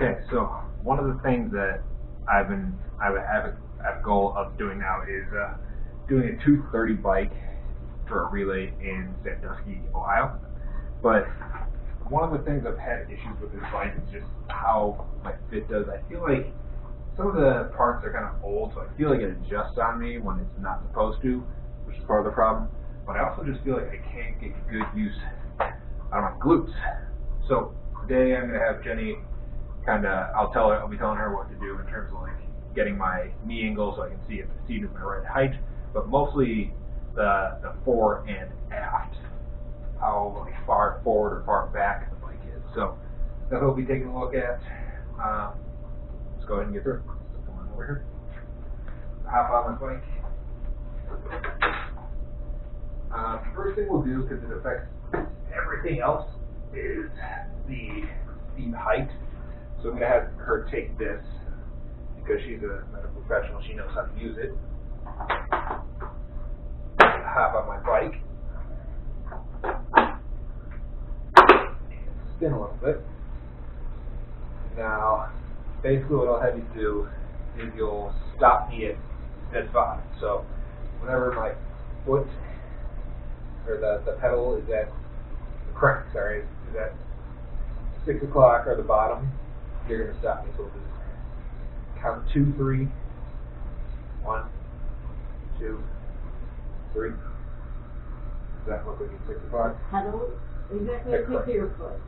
Okay, so one of the things that I have a goal of doing now is doing a 230 bike for a relay in Sandusky, Ohio. But one of the things I've had issues with this bike is just how my fit does. I feel like some of the parts are kind of old, so I feel like it adjusts on me when it's not supposed to, which is part of the problem. But I also just feel like I can't get good use out of my glutes. So today I'm going to have Jenny I'll be telling her what to do in terms of like getting my knee angle so I can see if the seat is my right height, but mostly the fore and aft, how like far forward or far back the bike is. So that's what we'll be taking a look at. Let's go ahead and get through it. So come on over here. Hop on my bike. First thing we'll do, because it affects everything else, is the seat height. So I'm going to have her take this, because she's a medical professional, she knows how to use it. Hop on my bike. And spin a little bit. Now, basically what I'll have you do is you'll stop me at dead spot. So whenever my foot, or the pedal is at, the crank, sorry, is at 6 o'clock or the bottom, you're going to stop me. So we'll just count 2, 3. 1, 2, 3. Does that look like it's 6 o'clock? Pedal exactly up to your foot.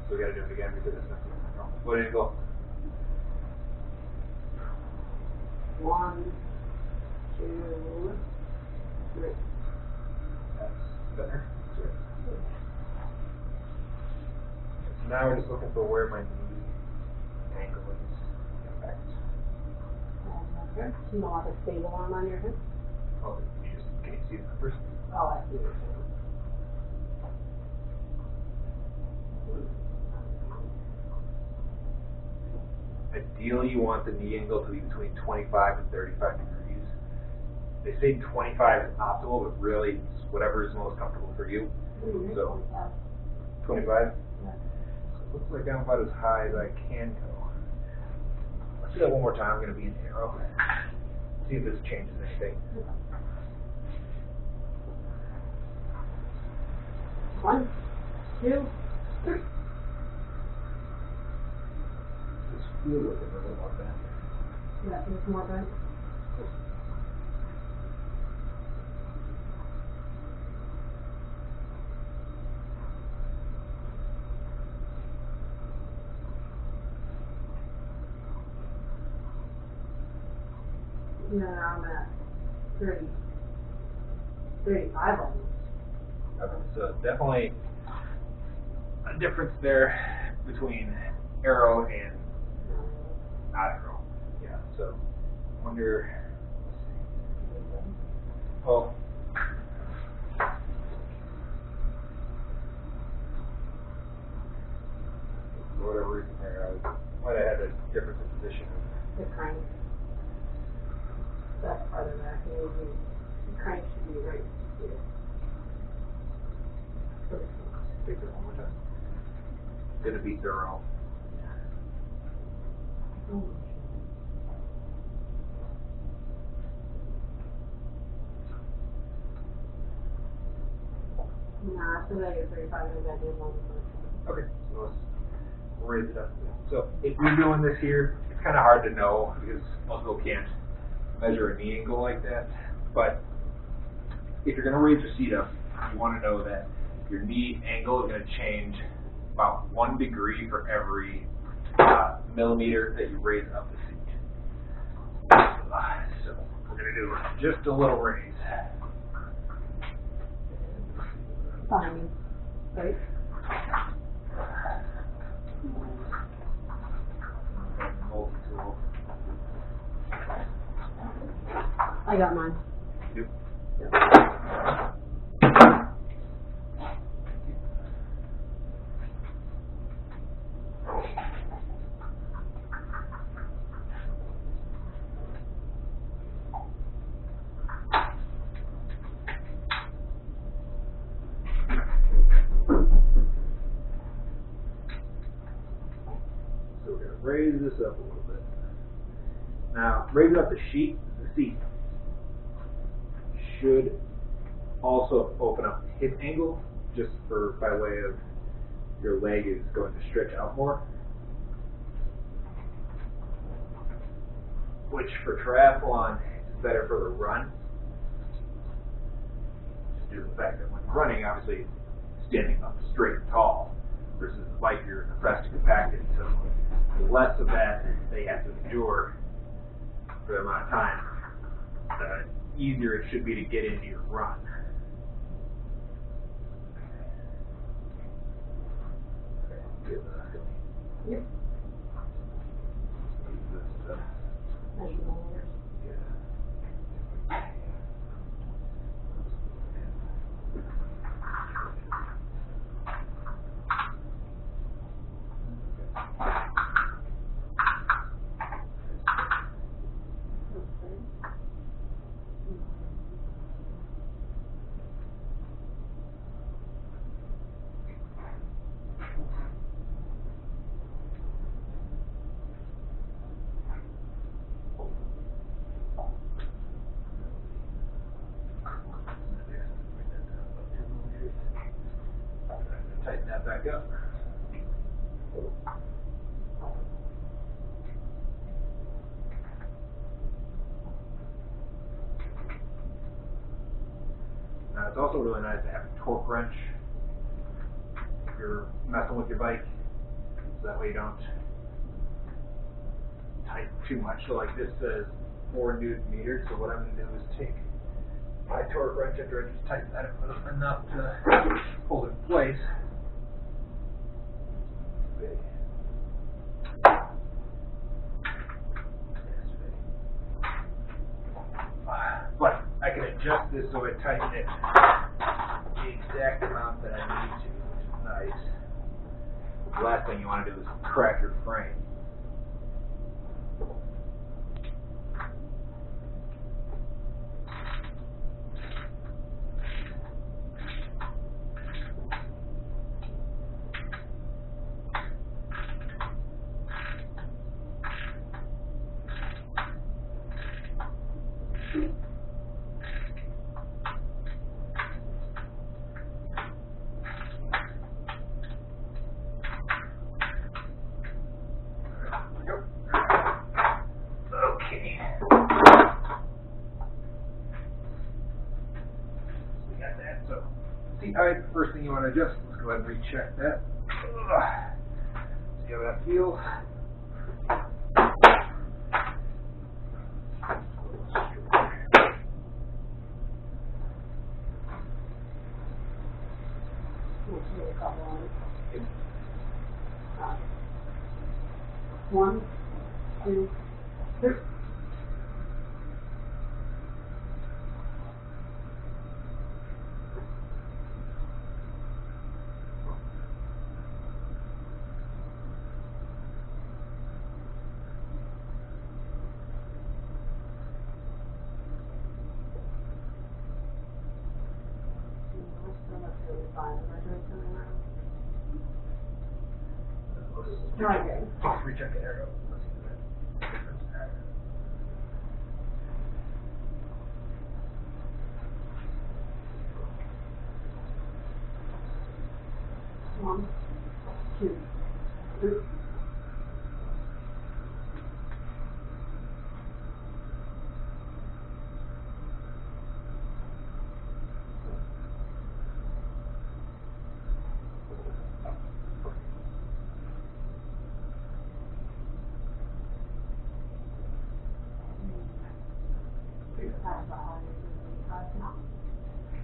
So we got to do it again because it's not foot angle. 1, 2, 3. That's better. So now we're just looking for where my knee angle is. Impact. Okay. Do you want a stable arm on your hip? Oh, can you see the numbers? Oh, I see what you're saying. Ideally, you want the knee angle to be between 25 and 35 degrees. They say 25 is optimal, but really it's whatever is most comfortable for you. So, 25? Yeah. So it looks like I'm about as high as I can go. Let's do that one more time. I'm going to be an arrow. See if this changes anything. 1, 2, 3. This feels like a little more bent. Yeah, there's more bent. No, I'm at 30, 35 almost. Okay, so definitely a difference there between arrow and not arrow. Yeah, so I wonder. Well, for whatever reason there, I might have had a difference in position. The crank. That's part of that. The crank should be right here. Take this one more time. Gonna be thorough. Nah, so that you're 35 and that is one. Okay, so let's raise it up. So if you're doing this here, it's kind of hard to know because most people can't measure a knee angle like that. But if you're going to raise your seat up, you want to know that your knee angle is going to change about 1 degree for every millimeter that you raise up the seat. So we're going to do just a little raise. Behind me. Right? Multi-tool. I got mine. Yep. raise this up a little bit. Now, raise up the seat should also open up the hip angle, just by way of your leg is going to stretch out more. Which for triathlon is better for the run. Just due to the fact that when running, obviously standing up straight and tall, versus the bike you're compressed and compacted, so the less of that they have to endure for the amount of time, the easier it should be to get into your run. Yep. Tighten that back up. Now it's also really nice to have a torque wrench if you're messing with your bike, so that way you don't tighten too much. So like this says 4 Newton meters, so what I'm going to do is take my torque wrench after I just tighten that up enough to hold it in place. But I can adjust this so I tighten it the exact amount that I need to, which is nice. The last thing you want to do is crack your frame. Alright, first thing you want to adjust, let's go ahead and recheck that. See how that feels. One, two, three. Okay. Just recheck the arrow. Let's see that. One, two, three.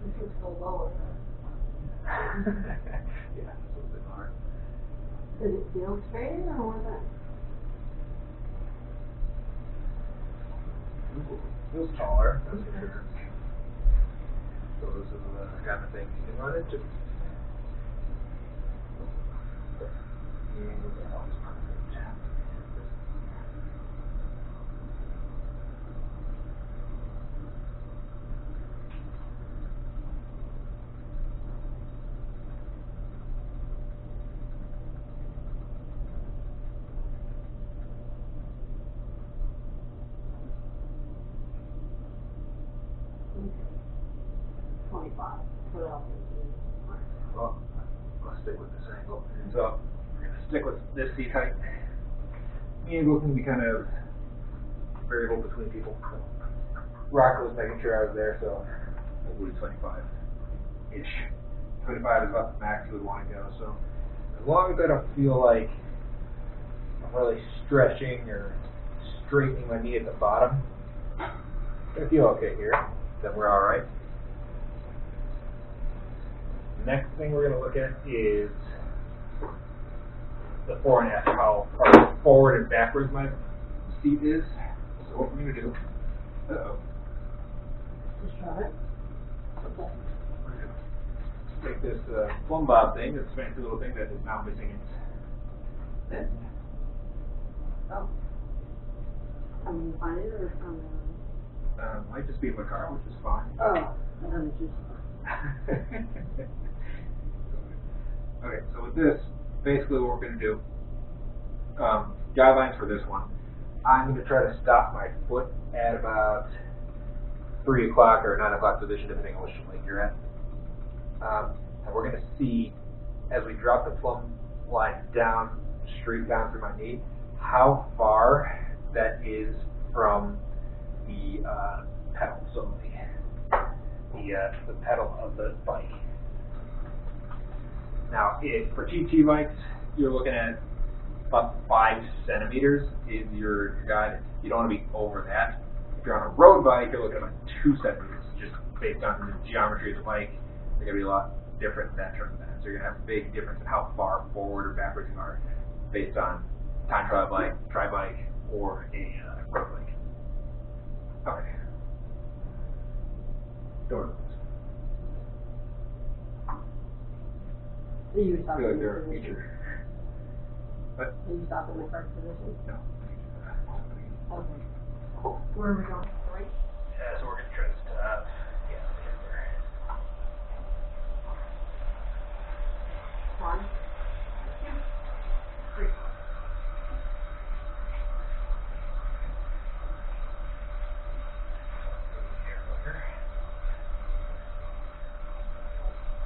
This is so lower. Yeah, it's a little bit hard. Does it feel straight or was that? Feels taller, that's for sure. So this is the kind of thing you can run into. stick with this angle. So we're going to stick with this seat height. The angle can be kind of variable between people. Rock was making sure I was there, so hopefully 25-ish. 25 is about the max you would want to go. So as long as I don't feel like I'm really stretching or straightening my knee at the bottom, I feel okay here. Then we're all right. Next thing we're going to look at is the fore and after, how far forward and backwards my seat is. So what we're going to do, Just try it. Okay. take this plumb bob thing, this fancy little thing that is now missing its net. Oh. Can you find it or from Might just be in my car, which is fine. Oh, I haven't used it. Okay, so with this, basically what we're going to do, guidelines for this one, I'm going to try to stop my foot at about 3 o'clock or 9 o'clock position, depending on which leg you're at. And we're going to see, as we drop the plumb line down, straight down through my knee, how far that is from the pedal, so the pedal of the bike. Now, for TT bikes, you're looking at about 5 centimeters is your guide. You don't want to be over that. If you're on a road bike, you're looking at about 2 centimeters, just based on the geometry of the bike. They're going to be a lot different in that term than that. So you're going to have a big difference in how far forward or backwards you are, based on time trial bike, tri-bike, or a road bike. Okay. Door closed. So you I stop feel like in the they're a position. feature. But So you stop in the first position? no. Okay. Where are we going? Right? So we're going to try to stop. Yeah, right there. 1, 2, 3.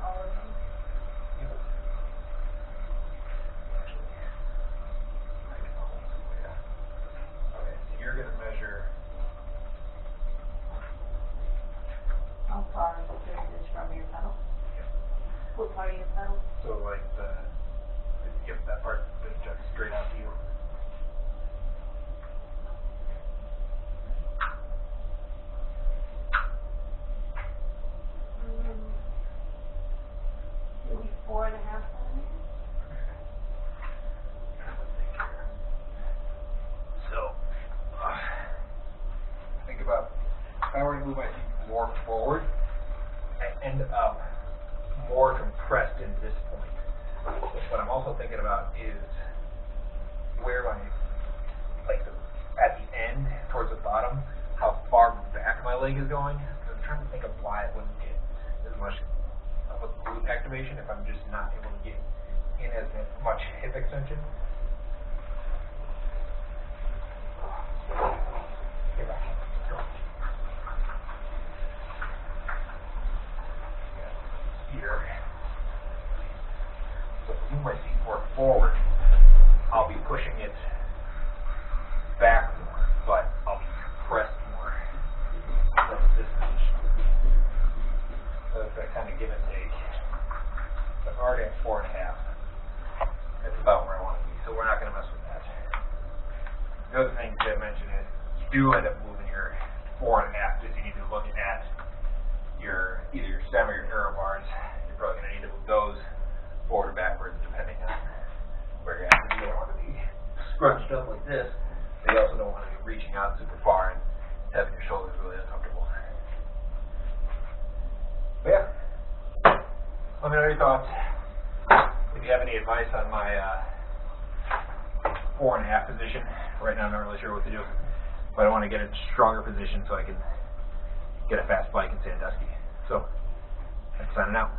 All of them? Okay, so you're going to measure. How far is this from your pedal? What part of your pedal? So like that part that juts straight out to you. Maybe 4.5 centimeters? So, think about if I were to move my feet more forward, I end up more compressed in this point. What I'm also thinking about is where my, at the end, towards the bottom, how far back my leg is going. I'm trying to think of why I wouldn't get as much of a glute activation if I'm just not able to get in as much hip extension. Get back. Go. Here. So if I move my feet more forward, I'll be pushing it back more, but I'll be compressed more from this position. So it's that kind of give and take. So I'm already at 4.5. That's about where I want to be, so we're not going to mess with that. The other thing to mention is you do end up moving your 4.5 because you need to look at either your stem or your aero bars. You're probably going to need to move those forward or backwards depending on where you're at. You don't want to be scrunched up like this, but you also don't want to be reaching out super far and having your shoulders really uncomfortable. But yeah, let me know your thoughts. If you have any advice on my 4.5 position, right now I'm not really sure what to do, but I want to get a stronger position so I can get a fast bike in Sandusky. So, I'm signing out.